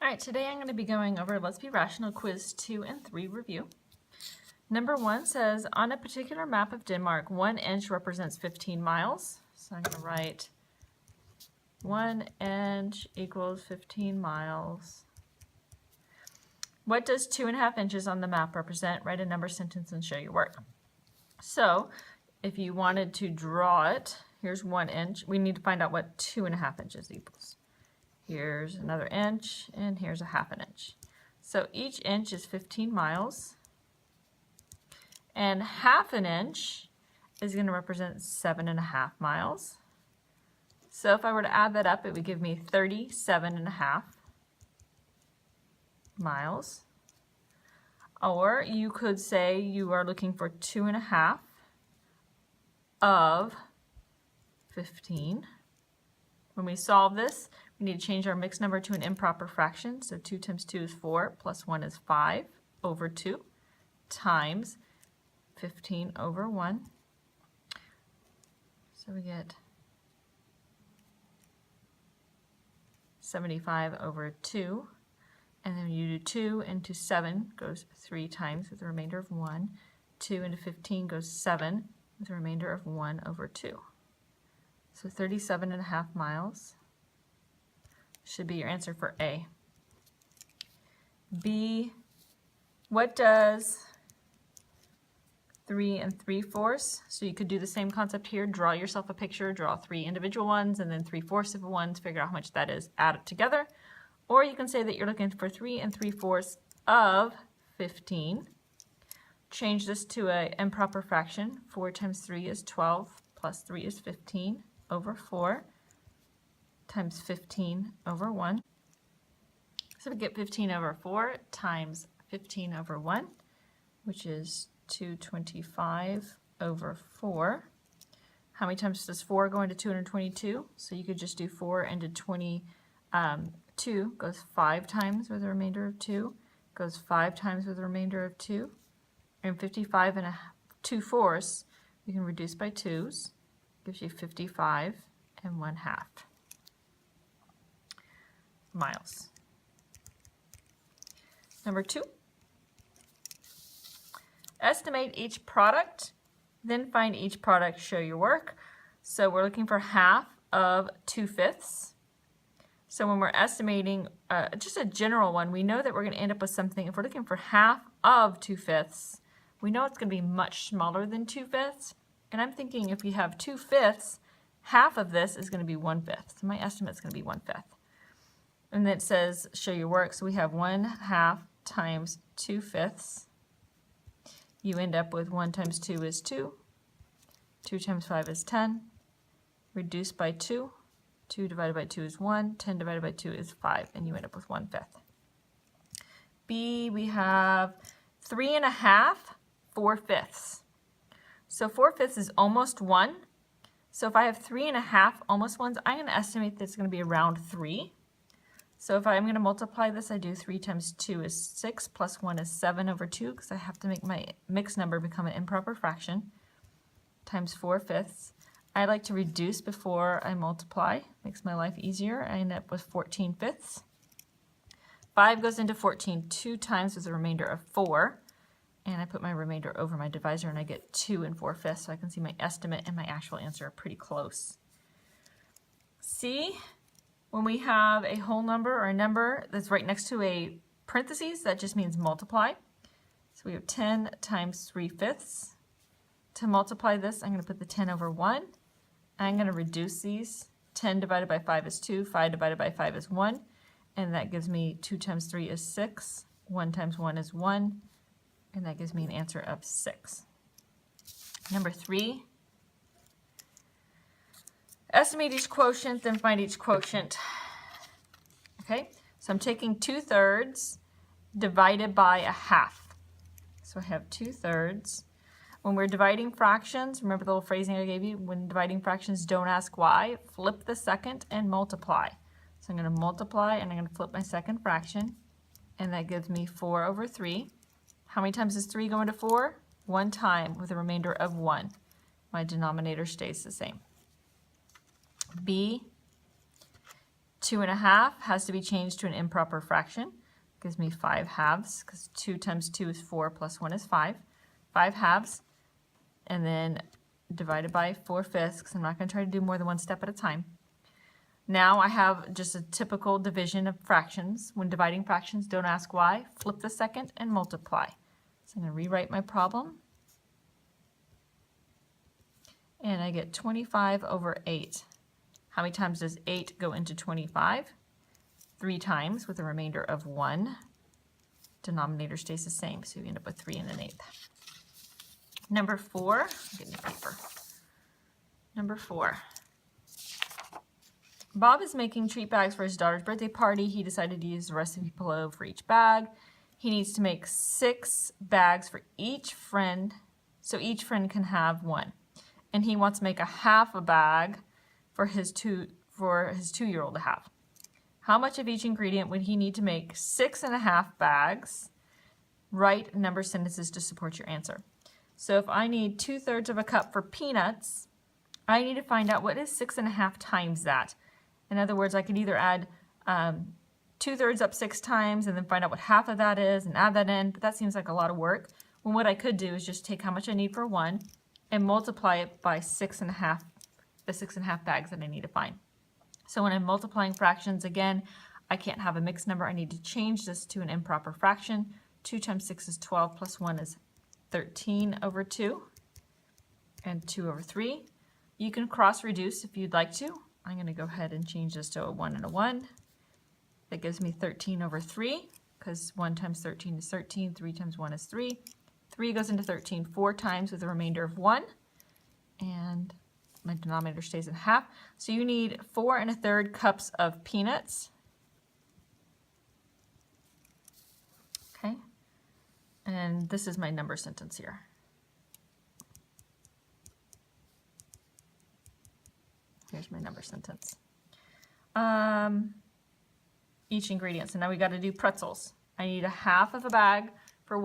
All right, today I'm going to be going over Let's Be Rational Quiz 2 and 3 review. Number 1 says, on a particular map of Denmark, 1 inch represents 15 miles. So I'm going to write 1 inch equals 15 miles. What does 2.5 inches on the map represent? Write a number sentence and show your work. So if you wanted to draw it, here's 1 inch. We need to find out what 2.5 inches equals. Here's another inch, and here's a 1/2 inch. So each inch is 15 miles, and 1/2 inch is going to represent 7.5 miles. So if I were to add that up, it would give me 37.5 miles. Or you could say you are looking for 2.5 of 15. When we solve this, we need to change our mixed number to an improper fraction. So 2 times 2 is 4, plus 1 is 5 over 2 times 15 over 1. So we get 75 over 2. And then when you do 2 into 7 goes 3 times with a remainder of 1. 2 into 15 goes 7 with a remainder of 1 over 2. So 37.5 miles should be your answer for A. B, what does 3 3/4? So you could do the same concept here. Draw yourself a picture, draw 3 individual ones and then 3/4 of ones, figure out how much that is, add it together. Or you can say that you're looking for 3 3/4 of 15. Change this to an improper fraction. 4 times 3 is 12, plus 3 is 15 over 4 times 15 over 1. So we get 15 over 4 times 15 over 1, which is 225 over 4. How many times does 4 go into 222? So you could just do 4 into 22 goes 5 times with a remainder of 2, goes 5 times with a remainder of 2, and 55 and 2/4 we can reduce by 2's, gives you 55 and 1/2 miles. Number 2, estimate each product, then find each product, show your work. So we're looking for 1/2 of 2/5. So when we're estimating just a general one, we know that we're going to end up with something. If we're looking for 1/2 of 2/5, we know it's going to be much smaller than 2/5. And I'm thinking if you have 2/5, 1/2 of this is going to be 1/5. So my estimate is going to be 1/5. And then it says show your work. So we have 1/2 times 2/5. You end up with 1 times 2 is 2. 2 times 5 is 10. Reduced by 2. 2 divided by 2 is 1. 10 divided by 2 is 5. And you end up with 1/5. B, we have 3.5 4/5. So 4/5 is almost 1. So if I have 3.5 almost ones, I'm going to estimate that it's going to be around 3. So if I'm going to multiply this, I do 3 times 2 is 6, plus 1 is 7 over 2, because I have to make my mixed number become an improper fraction, times 4/5. I like to reduce before I multiply. Makes my life easier. I end up with 14/5. 5 goes into 14 2 times with a remainder of 4. And I put my remainder over my divisor and I get 2 4/5, so I can see my estimate and my actual answer are pretty close. C, when we have a whole number or a number that's right next to a parentheses, that just means multiply. So we have 10 times 3/5. To multiply this, I'm going to put the 10 over 1. I'm going to reduce these. 10 divided by 5 is 2, 5 divided by 5 is 1, and that gives me 2 times 3 is 6, 1 times 1 is 1, and that gives me an answer of 6. Number 3, estimate each quotient, then find each quotient. Okay, so I'm taking 2/3 divided by 1/2. So I have 2/3. When we're dividing fractions, remember the little phrasing I gave you? When dividing fractions, don't ask why. Flip the second and multiply. So I'm going to multiply and I'm going to flip my second fraction, and that gives me 4 over 3. How many times does 3 go into 4? 1 time with a remainder of 1. My denominator stays the same. B, 2.5 has to be changed to an improper fraction. Gives me 5 halves, because 2 times 2 is 4 plus 1 is 5. 5 halves, and then divided by 4/5, because I'm not going to try to do more than one step at a time. Now I have just a typical division of fractions. When dividing fractions, don't ask why. Flip the second and multiply. So I'm going to rewrite my problem. And I get 25 over 8. How many times does 8 go into 25? 3 times with a remainder of 1. Denominator stays the same, so you end up with 3 1/8. Number 4, get new paper. Number 4. Bob is making treat bags for his daughter's birthday party. He decided to use the recipe below for each bag. He needs to make 6 bags for each friend, so each friend can have 1. And he wants to make a half a bag for his 2-year-old to have. How much of each ingredient would he need to make 6.5 bags? Write number sentences to support your answer. So if I need 2/3 of a cup for peanuts, I need to find out what is 6.5 times that. In other words, I could either add 2/3 up 6 times and then find out what half of that is and add that in, but that seems like a lot of work. When what I could do is just take how much I need for 1 and multiply it by 6.5, the 6.5 bags that I need to find. So when I'm multiplying fractions, again, I can't have a mixed number. I need to change this to an improper fraction. 2 times 6 is 12 plus 1 is 13 over 2 and 2 over 3. You can cross reduce if you'd like to. I'm going to go ahead and change this to a 1 and a 1. That gives me 13 over 3, because 1 times 13 is 13, 3 times 1 is 3. 3 goes into 13 4 times with a remainder of 1, and my denominator stays in half. So you need 4 1/3 cups of peanuts. Okay, and this is my number sentence here. Here's my number sentence. Each ingredient. So now we got to do pretzels. I need a half of a bag for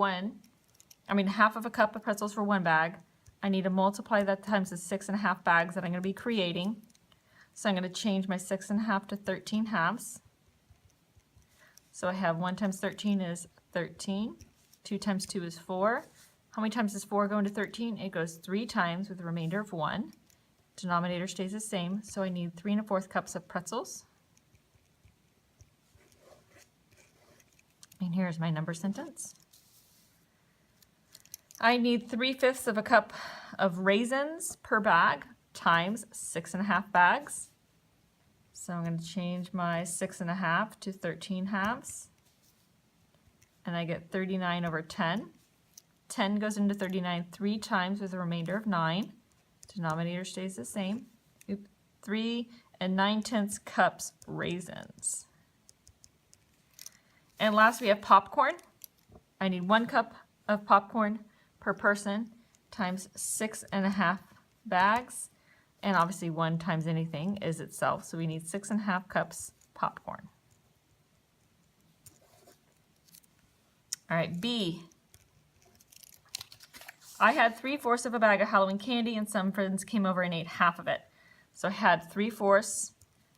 half of a cup of pretzels for 1 bag. I need to multiply that times the 6.5 bags that I'm going to be creating. So I'm going to change my 6.5 to 13 halves. So I have 1 times 13 is 13. 2 times 2 is 4. How many times does 4 go into 13? It goes 3 times with a remainder of 1. Denominator stays the same, so I need 3 1/4 cups of pretzels. And here's my number sentence. I need 3/5 of a cup of raisins per bag times 6.5 bags. So I'm going to change my 6.5 to 13 halves. And I get 39 over 10. 10 goes into 39 3 times with a remainder of 9. Denominator stays the same. 3 9/10 cups raisins. And last we have popcorn. I need 1 cup of popcorn per person times 6.5 bags. And obviously 1 times anything is itself. So we need 6.5 cups popcorn. All right, B. I had 3/4 of a bag of Halloween candy and some friends came over and ate half of it. So I had 3/4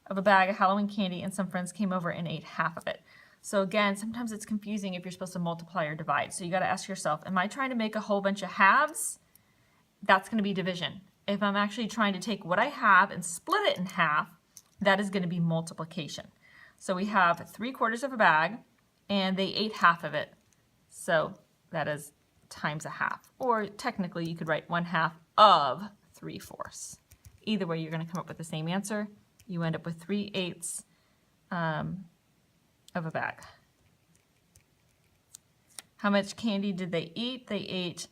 of a bag of Halloween candy and some friends came over and ate half of it. So again, sometimes it's confusing if you're supposed to multiply or divide. So you got to ask yourself, am I trying to make a whole bunch of halves? That's going to be division. If I'm actually trying to take what I have and split it in half, that is going to be multiplication. So we have 3/4 of a bag and they ate half of it. So that is times a half. Or technically you could write 1/2 of 3/4. Either way, you're going to come up with the same answer. You end up with 3/8 of a bag. How much candy did they eat? They ate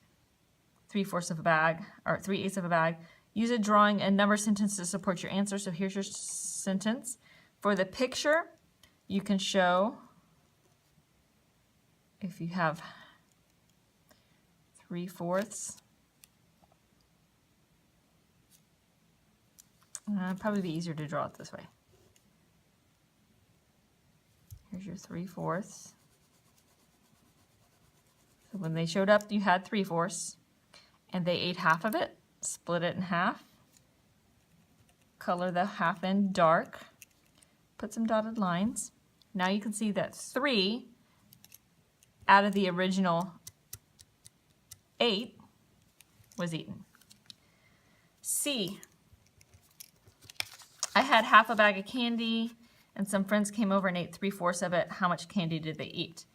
3/4 of a bag, or 3/8 of a bag. Use a drawing and number sentence to support your answer. So here's your sentence. For the picture, you can show, if you have 3/4, probably be easier to draw it this way. Here's your 3/4. So when they showed up, you had 3/4, and they ate half of it. Split it in half. Color the half in dark. put some dotted lines. Now you can see that 3 out of the original 8 was eaten. C, I had half a bag of candy and some friends came over and ate 3/4 of it. How much candy did they eat?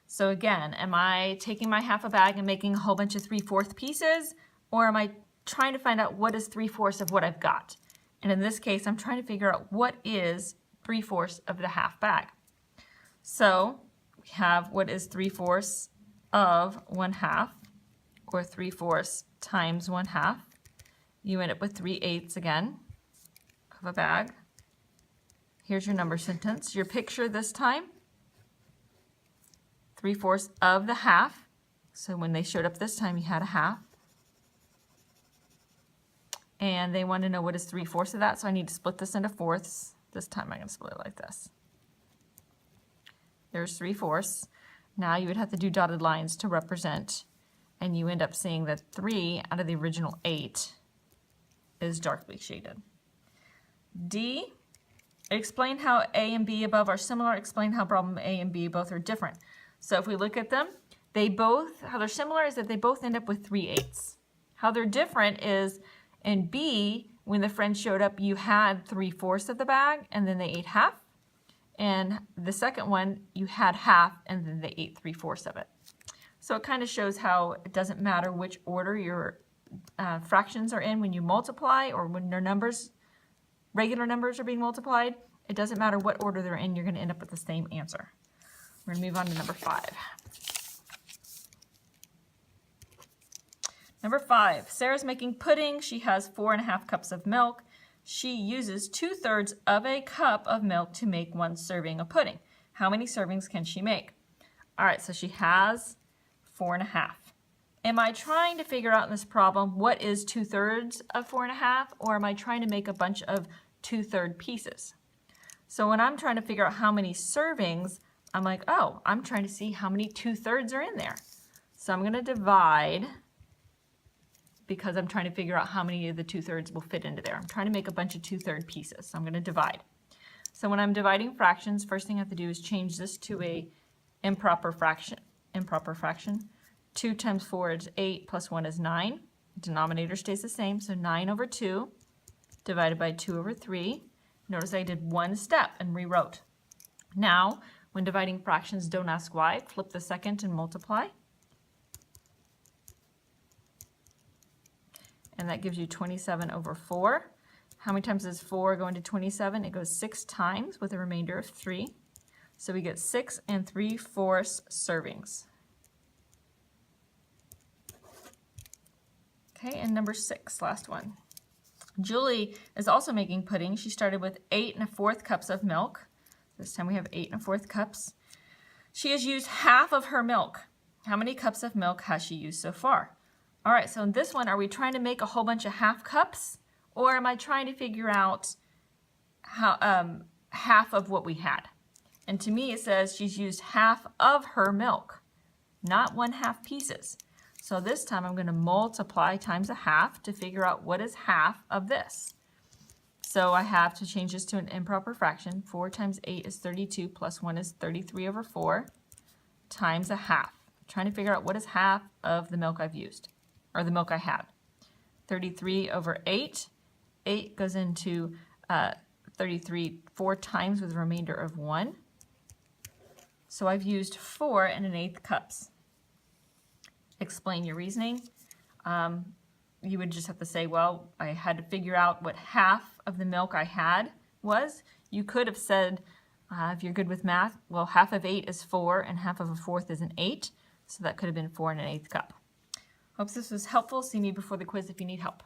So again, am I taking my half a bag and making a whole bunch of 3/4 pieces, or am I trying to find out what is 3/4 of what I've got? And in this case, I'm trying to figure out what is 3/4 of the half bag. So we have what is 3/4 of 1/2, or 3/4 times 1/2. You end up with 3/8 again of a bag. Here's your number sentence. Your picture this time, 3/4 of the half. So when they showed up this time, you had a half. And they want to know what is 3/4 of that, so I need to split this into fourths. This time I'm going to split it like this. There's 3/4. Now you would have to do dotted lines to represent, and you end up seeing that 3 out of the original 8 is darkly shaded. D, explain how A and B above are similar. Explain how problem A and B both are different. So if we look at them, how they're similar is that they both end up with 3/8. How they're different is in B, when the friend showed up, you had 3/4 of the bag and then they ate half. And the second one, you had half and then they ate 3/4 of it. So it kind of shows how it doesn't matter which order your fractions are in when you multiply, or when their numbers, regular numbers, are being multiplied. It doesn't matter what order they're in, you're going to end up with the same answer. We're going to move on to number 5. Number 5, Sarah's making pudding. She has 4½ cups of milk. She uses 2/3 of a cup of milk to make 1 serving of pudding. How many servings can she make? All right, so she has 4½ Am I trying to figure out in this problem what is 2/3 of 4½ or am I trying to make a bunch of 2/3 pieces? So when I'm trying to figure out how many servings, I'm like, oh, I'm trying to see how many 2/3 are in there. So I'm going to divide, because I'm trying to figure out how many of the 2/3 will fit into there. I'm trying to make a bunch of 2/3 pieces, so I'm going to divide. So when I'm dividing fractions, first thing I have to do is change this to a improper fraction. 2 times 4 is 8, plus 1 is 9. Denominator stays the same, so 9 over 2 divided by 2 over 3. Notice I did one step and rewrote. Now, when dividing fractions, don't ask why. Flip the second and multiply. And that gives you 27 over 4. How many times does 4 go into 27? It goes 6 times with a remainder of 3. So we get 6 3/4 servings. Okay, and number 6, last one. Julie is also making pudding. She started with 8 1/4 cups of milk. This time we have 8 1/4 cups. She has used half of her milk. How many cups of milk has she used so far? All right, so in this one, are we trying to make a whole bunch of half cups, or am I trying to figure out how half of what we had? And to me, it says she's used half of her milk, not 1/2 pieces. So this time I'm going to multiply times a half to figure out what is half of this. So I have to change this to an improper fraction. 4 times 8 is 32, plus 1 is 33 over 4, times a half. I'm trying to figure out what is half of the milk I've used, or the milk I had. 33 over 8. 8 goes into 33 4 times with a remainder of 1. So I've used 4 1/8 cups. Explain your reasoning. You would just have to say, well, I had to figure out what half of the milk I had was. You could have said, if you're good with math, well, half of 8 is 4 and half of a 1/4 is an 8. So that could have been 4 1/8 cup. Hope this was helpful. See me before the quiz if you need help.